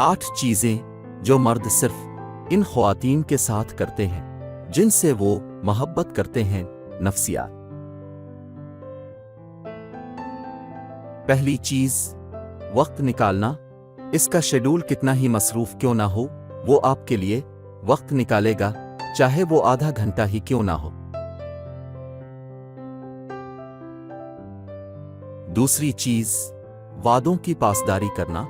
8 चीजें जो मर्द सिर्फ इन ख्वातीन के साथ करते हैं जिनसे वो मोहब्बत करते हैं। नफ्सियात। पहली चीज, वक्त निकालना। इसका शेड्यूल कितना ही मसरूफ क्यों ना हो, वो आपके लिए वक्त निकालेगा, चाहे वो आधा घंटा ही क्यों ना हो। दूसरी चीज, वादों की पासदारी करना।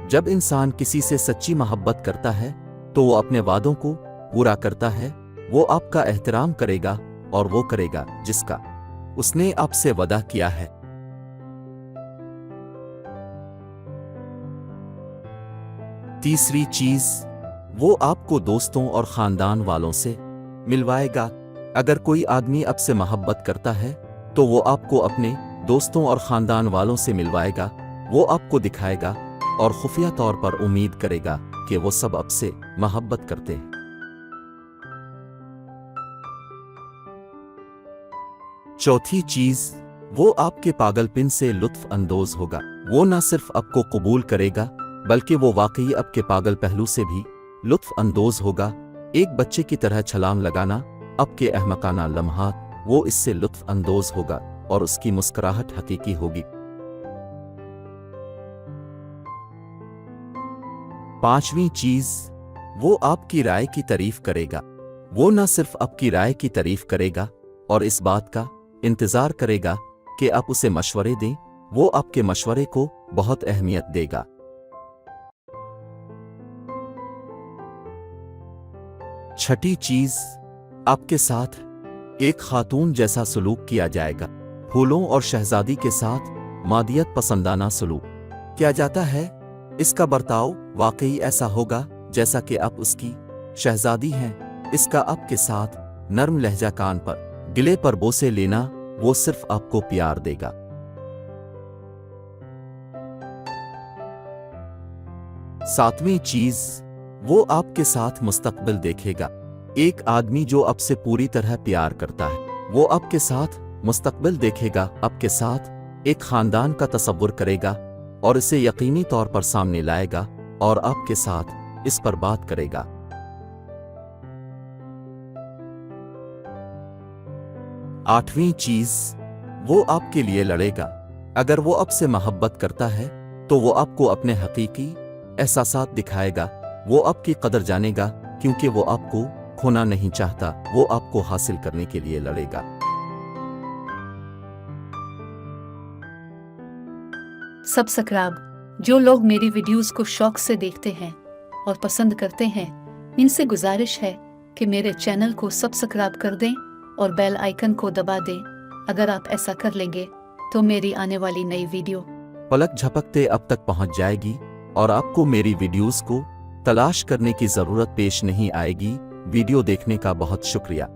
जब इंसान किसी से सच्ची मोहब्बत करता है तो वो अपने वादों को पूरा करता है। वो आपका एहतराम करेगा और वो करेगा जिसका उसने आपसे वादा किया है। तीसरी चीज, वो आपको दोस्तों और खानदान वालों से मिलवाएगा। अगर कोई आदमी आपसे मोहब्बत करता है तो वो आपको अपने दोस्तों और खानदान वालों से मिलवाएगा। वो आपको दिखाएगा और खुफिया तौर पर उम्मीद करेगा कि वो सब आपसे मोहब्बत करते हैं। चौथी चीज, वो आपके पागलपन से लुत्फ अंदोज होगा। वो न सिर्फ आपको कबूल करेगा बल्कि वो वाकई आपके पागल पहलू से भी लुत्फ अंदोज होगा। एक बच्चे की तरह छलांग लगाना, आपके अहमकाना लम्हात, वो इससे लुत्फ अंदोज होगा और उसकी मुस्कुराहट हकीकी होगी। पांचवी चीज, वो आपकी राय की तारीफ करेगा। वो न सिर्फ आपकी राय की तारीफ करेगा और इस बात का इंतजार करेगा कि आप उसे मशवरे दें। वो आपके मशवरे को बहुत अहमियत देगा। छठी चीज, आपके साथ एक खातून जैसा सलूक किया जाएगा। फूलों और शहजादी के साथ मादियत पसंदाना सलूक किया जाता है। इसका बर्ताव वाकई ऐसा होगा जैसा कि आप उसकी शहजादी हैं। इसका आपके साथ नर्म लहजा, कान पर गिले पर बोसे लेना, वो सिर्फ आपको प्यार देगा। सातवीं चीज, वो आपके साथ मुस्तकबिल देखेगा। एक आदमी जो आपसे पूरी तरह प्यार करता है वो आपके साथ मुस्तकबिल देखेगा, आपके साथ एक खानदान का तसव्वुर करेगा और इसे यकीनी तौर पर सामने लाएगा और आपके साथ इस पर बात करेगा। आठवीं चीज, वो आपके लिए लड़ेगा। अगर वो आपसे मोहब्बत करता है तो वो आपको अपने हकीकी एहसासात दिखाएगा। वो आपकी कदर जानेगा क्योंकि वो आपको खोना नहीं चाहता। वो आपको हासिल करने के लिए लड़ेगा। सब्सक्राइब। जो लोग मेरी वीडियोस को शौक से देखते हैं और पसंद करते हैं, इनसे गुजारिश है कि मेरे चैनल को सब्सक्राइब कर दें और बेल आइकन को दबा दें। अगर आप ऐसा कर लेंगे तो मेरी आने वाली नई वीडियो पलक झपकते अब तक पहुंच जाएगी और आपको मेरी वीडियोस को तलाश करने की जरूरत पेश नहीं आएगी। वीडियो देखने का बहुत शुक्रिया।